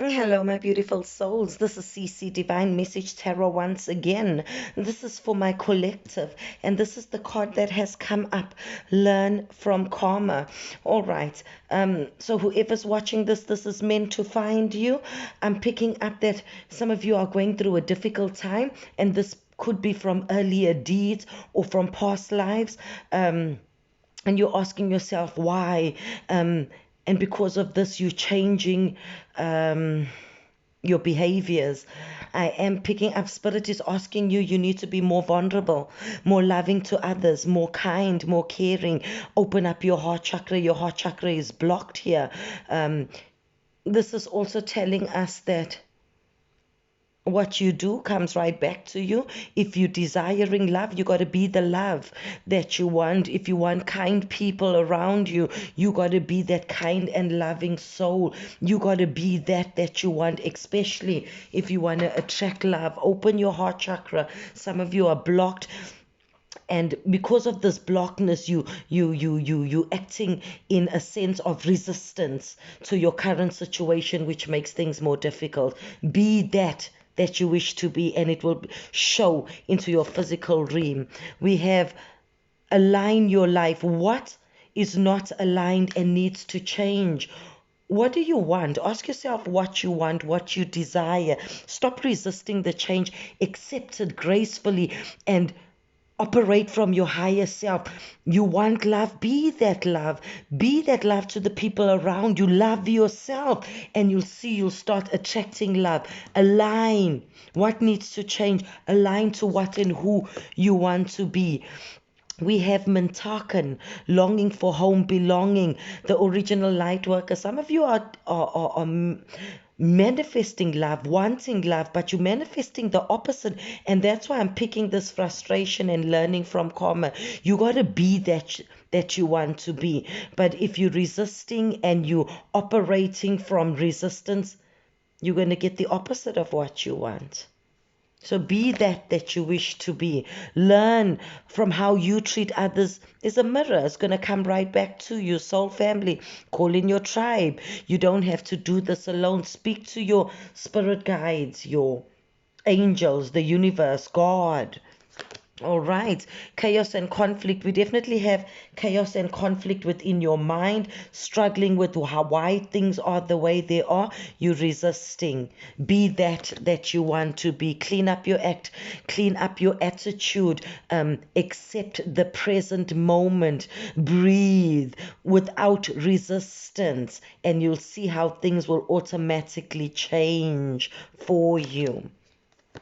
Hello, my beautiful souls. This is CC Divine Message Tarot once again. This is for my collective, and this is the card that has come up. Learn from karma. All right. So whoever's watching this, this is meant to find you. I'm picking up that some of you are going through a difficult time, and this could be from earlier deeds or from past lives. And you're asking yourself why. And because of this, you're changing your behaviors. I am picking up, spirit is asking you, you need to be more vulnerable, more loving to others, more kind, more caring. Open up your heart chakra. Your heart chakra is blocked here. This is also telling us that what you do comes right back to you. If you're desiring love, you got to be the love that you want. If you want kind people around you, you got to be that kind and loving soul. You got to be that you want, especially if you want to attract love. Open your heart chakra. Some of you are blocked, and because of this blockness, you acting in a sense of resistance to your current situation, which makes things more difficult. Be that you wish to be, and it will show into your physical realm. We have align your life. What is not aligned and needs to change? What do you want? Ask yourself what you want, what you desire. Stop resisting the change. Accept it gracefully and operate from your higher self. You want love, be that love. Be that love to the people around you. Love yourself, and you'll see you'll start attracting love. Align what needs to change. Align to what and who you want to be. We have Mintakan, longing for home, belonging, the original light worker. Some of you are manifesting love, wanting love, but you're manifesting the opposite. And that's why I'm picking this frustration and learning from karma. You got to be that you want to be. But if you're resisting and you're operating from resistance, you're going to get the opposite of what you want. So be that you wish to be. Learn from how you treat others. Is a mirror. It's going to come right back to you. Soul family. Call in your tribe. You don't have to do this alone. Speak to your spirit guides, your angels, the universe, God. All right. Chaos and conflict. We definitely have chaos and conflict within your mind, struggling with why things are the way they are. You're resisting. Be that you want to be. Clean up your act. Clean up your attitude. Accept the present moment. Breathe without resistance, and you'll see how things will automatically change for you.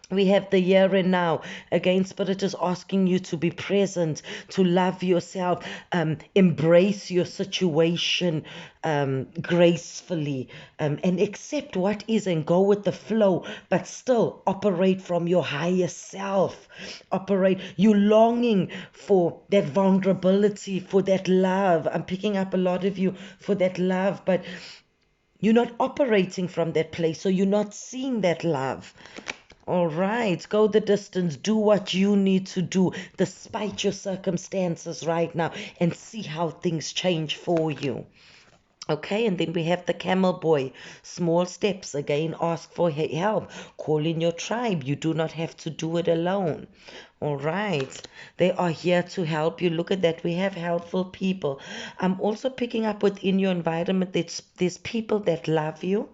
We have the here and now. Again, Spirit is asking you to be present, to love yourself, embrace your situation gracefully, and accept what is and go with the flow, but still operate from your higher self. Operate. You longing for that vulnerability, for that love. I'm picking up a lot of you for that love, but you're not operating from that place, so you're not seeing that love. All right, go the distance, do what you need to do despite your circumstances right now, and see how things change for you. Okay, and then we have the camel boy. Small steps. Again, ask for help. Call in your tribe. You do not have to do it alone. All right. They are here to help you. Look at that. We have helpful people. I'm also picking up within your environment that there's people that love you,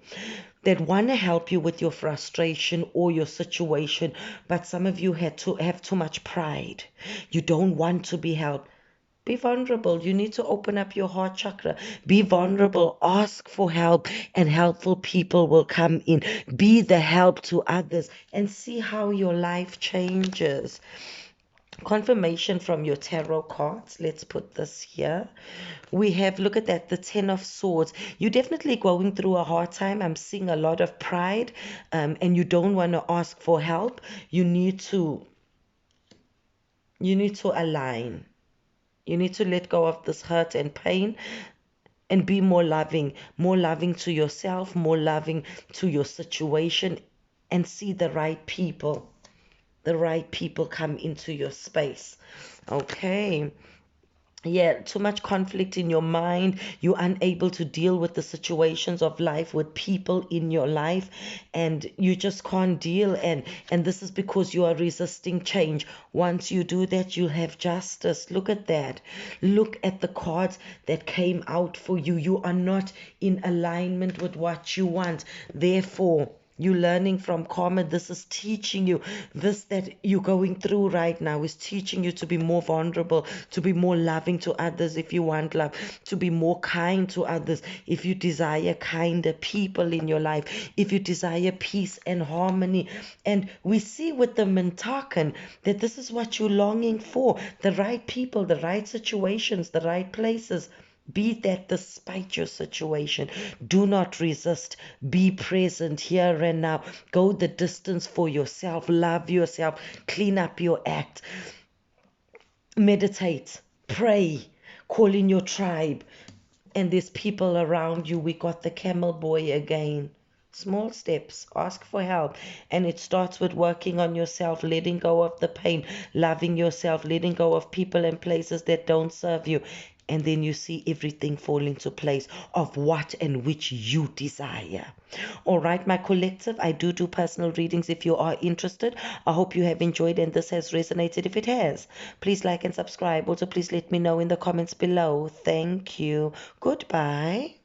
that want to help you with your frustration or your situation, but some of you have too much pride. You don't want to be helped. Be vulnerable. You need to open up your heart chakra. Be vulnerable. Ask for help, and helpful people will come in. Be the help to others, and see how your life changes. Confirmation from your tarot cards. Let's put this here. We have, look at that, the Ten of Swords. You're definitely going through a hard time. I'm seeing a lot of pride, and you don't want to ask for help. You need to align. You need to let go of this hurt and pain and be more loving to yourself, more loving to your situation, and see the right people. The right people come into your space. Okay. Yeah, too much conflict in your mind. You're unable to deal with the situations of life with people in your life, and you just can't deal. And this is because you are resisting change. Once you do that, you'll have justice. Look at that. Look at the cards that came out for you. You are not in alignment with what you want. Therefore, you learning from karma. This is teaching you. This that you're going through right now is teaching you to be more vulnerable, to be more loving to others if you want love, to be more kind to others if you desire kinder people in your life, if you desire peace and harmony. And we see with the Mintakan that this is what you're longing for: the right people, the right situations, the right places. Be that despite your situation. Do not resist. Be present here and now. Go the distance for yourself. Love yourself. Clean up your act. Meditate. Pray. Call in your tribe. And there's people around you. We got the camel boy again. Small steps, ask for help. And it starts with working on yourself, letting go of the pain, loving yourself, letting go of people and places that don't serve you. And then you see everything fall into place of what and which you desire. All right, my collective, I do personal readings if you are interested. I hope you have enjoyed and this has resonated. If it has, please like and subscribe. Also, please let me know in the comments below. Thank you. Goodbye.